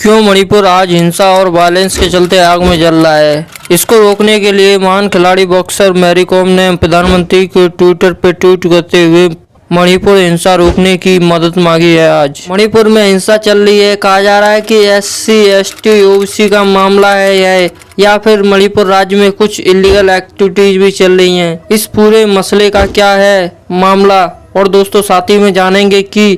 क्यों मणिपुर आज हिंसा और वायलेंस के चलते आग में जल रहा है। इसको रोकने के लिए महान खिलाड़ी बॉक्सर मैरी कॉम ने प्रधानमंत्री के ट्विटर पर ट्वीट करते हुए मणिपुर हिंसा रोकने की मदद मांगी है। आज मणिपुर में हिंसा चल रही है। कहा जा रहा है कि SC ST OBC का मामला है यह, या फिर मणिपुर राज्य में कुछ इलीगल एक्टिविटीज भी चल रही हैं। इस पूरे मसले का क्या है मामला, और दोस्तों साथ ही में जानेंगे कि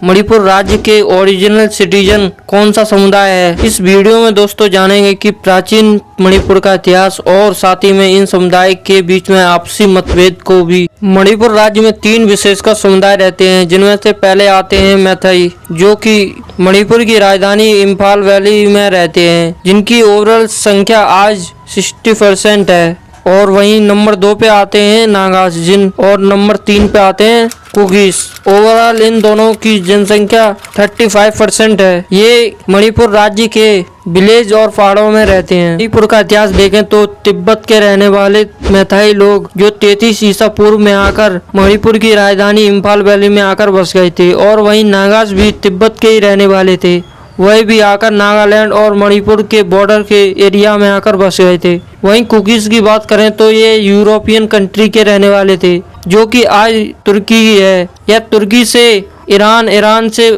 मणिपुर राज्य के ओरिजिनल सिटीजन कौन सा समुदाय है। इस वीडियो में दोस्तों जानेंगे कि प्राचीन मणिपुर का इतिहास और साथ ही में इन समुदाय के बीच में आपसी मतभेद को भी। मणिपुर राज्य में 3 विशेषकर समुदाय रहते हैं, जिनमें से पहले आते हैं मैथई, जो कि मणिपुर की राजधानी इम्फाल वैली में रहते हैं, जिनकी ओवरऑल संख्या आज 60% है। और वहीं नंबर 2 पे आते हैं नागास, और नंबर 3 पे आते हैं कुकीज। ओवरऑल इन दोनों की जनसंख्या 35% है। ये मणिपुर राज्य के विलेज और पहाड़ों में रहते हैं। मणिपुर का इतिहास देखें तो तिब्बत के रहने वाले मैथई लोग जो 33 ईसा पूर्व में आकर मणिपुर की राजधानी इम्फाल वैली में आकर बस गए थे, और वहीं नागास भी तिब्बत के ही रहने वाले थे। वह भी आकर नागालैंड और मणिपुर के बॉर्डर के एरिया में आकर बस गए थे। वहीं कुकीज की बात करें तो ये यूरोपियन कंट्री के रहने वाले थे, जो कि आज तुर्की है। यह तुर्की से ईरान, ईरान से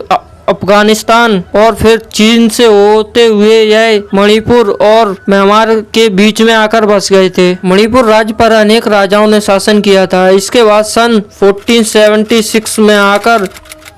अफगानिस्तान और फिर चीन से होते हुए यह मणिपुर और म्यांमार के बीच में आकर बस गए थे। मणिपुर राज्य पर अनेक राजाओं ने शासन किया था। इसके बाद सन 1476 में आकर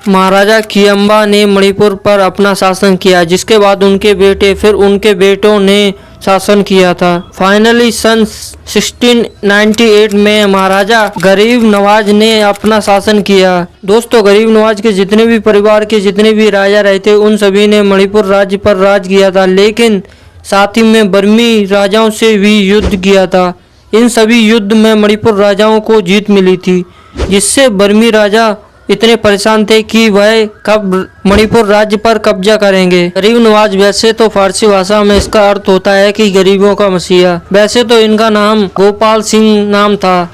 महाराजा कियम्बा ने मणिपुर पर अपना शासन किया, जिसके बाद उनके बेटे, फिर उनके बेटों ने शासन किया था। फाइनली सन 1698 में महाराजा गरीब नवाज ने अपना शासन किया। दोस्तों गरीब नवाज के जितने भी परिवार के जितने भी राजा रहे थे, उन सभी ने मणिपुर राज्य पर राज किया था, लेकिन साथ ही में बर्मी राजाओं से भी युद्ध किया था। इन सभी युद्ध में मणिपुर राजाओं को जीत मिली थी, जिससे बर्मी राजा इतने परेशान थे कि वह कब मणिपुर राज्य पर कब्जा करेंगे। गरीब नवाज वैसे तो फारसी भाषा में इसका अर्थ होता है कि गरीबों का मसीहा। वैसे तो इनका नाम गोपाल सिंह नाम था।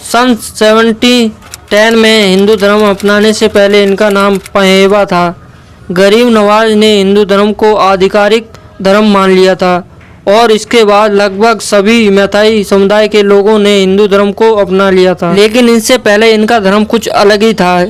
सन 1710 में हिंदू धर्म अपनाने से पहले इनका नाम पहेवा था। गरीब नवाज ने हिंदू धर्म को आधिकारिक धर्म मान लिया था, और इसके बाद लगभग सभी मैथई समुदाय के लोगों ने हिंदू धर्म को अपना लिया था। लेकिन इनसे पहले इनका धर्म कुछ अलग ही था,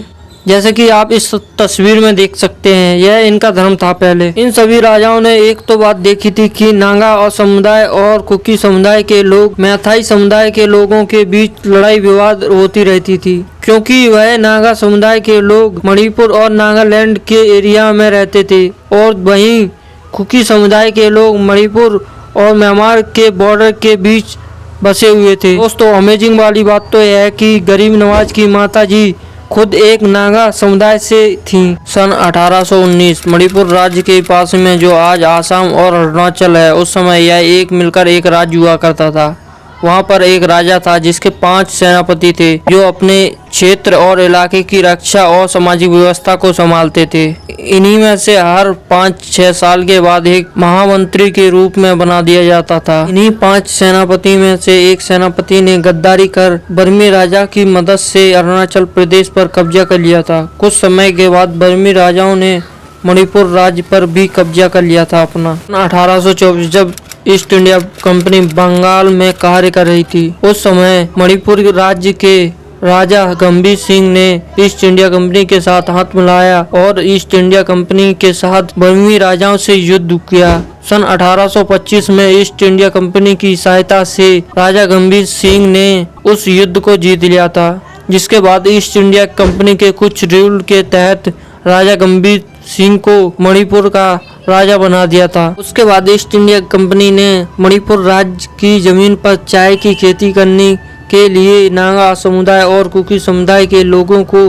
जैसे कि आप इस तस्वीर में देख सकते हैं। यह इनका धर्म था पहले। इन सभी राजाओं ने एक तो बात देखी थी कि नागा और समुदाय और कुकी समुदाय के लोग मैथई समुदाय के लोगों के बीच लड़ाई विवाद होती रहती थी, क्योंकि वह नागा समुदाय के लोग मणिपुर और नागालैंड के एरिया में रहते थे, और वहीं कुकी समुदाय के लोग मणिपुर और म्यांमार के बॉर्डर के बीच बसे हुए थे। दोस्तों अमेजिंग वाली बात तो यह है कि गरीब नवाज की माता जी खुद एक नागा समुदाय से थीं। सन 1819 मणिपुर राज्य के पास में जो आज आसाम और अरुणाचल है, उस समय यह एक मिलकर एक राज्य हुआ करता था। वहाँ पर एक राजा था जिसके 5 सेनापति थे, जो अपने क्षेत्र और इलाके की रक्षा और सामाजिक व्यवस्था को संभालते थे। इन्हीं में से हर 5-6 साल के बाद एक महामंत्री के रूप में बना दिया जाता था। इन्हीं 5 सेनापति में से एक सेनापति ने गद्दारी कर बर्मी राजा की मदद से अरुणाचल प्रदेश पर कब्जा कर लिया था। कुछ समय के बाद बर्मी राजाओं ने मणिपुर राज्य पर भी कब्जा कर लिया था अपना। 1824 जब ईस्ट इंडिया कंपनी बंगाल में कार्य कर रही थी, उस समय मणिपुर राज्य के राजा गंभीर सिंह ने ईस्ट इंडिया कंपनी के साथ हाथ मिलाया और ईस्ट इंडिया कंपनी के साथ बर्मी राजाओं से युद्ध किया। सन 1825 में ईस्ट इंडिया कंपनी की सहायता से राजा गंभीर सिंह ने उस युद्ध को जीत लिया था, जिसके बाद ईस्ट इंडिया कंपनी के कुछ रूल के तहत राजा गंभीर सिंह को मणिपुर का राजा बना दिया था। उसके बाद ईस्ट इंडिया कंपनी ने मणिपुर राज्य की जमीन पर चाय की खेती करने के लिए नागा समुदाय और कुकी समुदाय के लोगों को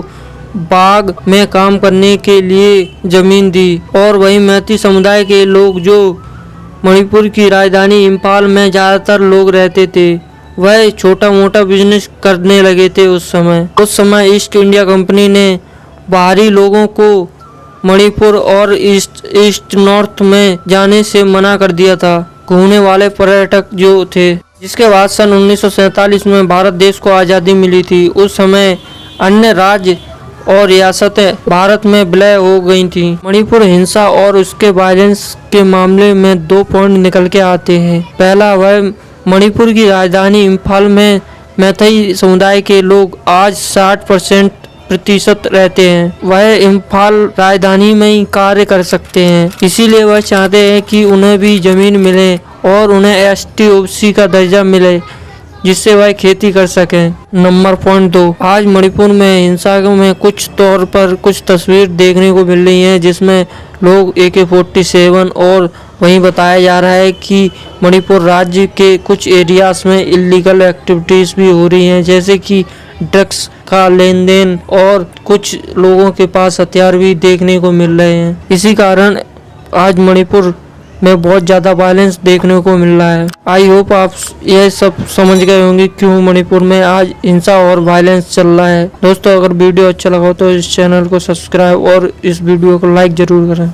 बाग में काम करने के लिए जमीन दी, और वहीं मैती समुदाय के लोग जो मणिपुर की राजधानी इम्फाल में ज़्यादातर लोग रहते थे, वह छोटा मोटा बिजनेस करने लगे थे। उस समय ईस्ट इंडिया कंपनी ने बाहरी लोगों को मणिपुर और ईस्ट नॉर्थ में जाने से मना कर दिया था, घूमने वाले पर्यटक जो थे। जिसके बाद सन 1947 में भारत देश को आज़ादी मिली थी। उस समय अन्य राज्य और रियासतें भारत में विलय हो गई थी। मणिपुर हिंसा और उसके वायलेंस के मामले में 2 पॉइंट निकल के आते हैं। पहला, वह मणिपुर की राजधानी इम्फाल में मैथई समुदाय के लोग आज 60% रहते हैं। वह इम्फाल राजधानी में ही कार्य कर सकते हैं, इसीलिए वह चाहते हैं कि उन्हें भी जमीन मिले और उन्हें ST OBC का दर्जा मिले, जिससे वह खेती कर सकें। नंबर पॉइंट 2, आज मणिपुर में हिंसा में कुछ तौर पर कुछ तस्वीर देखने को मिल रही हैं, जिसमें लोग AK-47 और वहीं बताया जा रहा है कि मणिपुर राज्य के कुछ एरियाज में इलीगल एक्टिविटीज़ भी हो रही हैं, जैसे कि ड्रग्स का लेन देन और कुछ लोगों के पास हथियार भी देखने को मिल रहे हैं। इसी कारण आज मणिपुर में बहुत ज़्यादा वायलेंस देखने को मिल रहा है। आई होप आप यह सब समझ गए होंगे क्यों मणिपुर में आज हिंसा और वायलेंस चल रहा है। दोस्तों, अगर वीडियो अच्छा लगा हो तो इस चैनल को सब्सक्राइब और इस वीडियो को लाइक ज़रूर करें।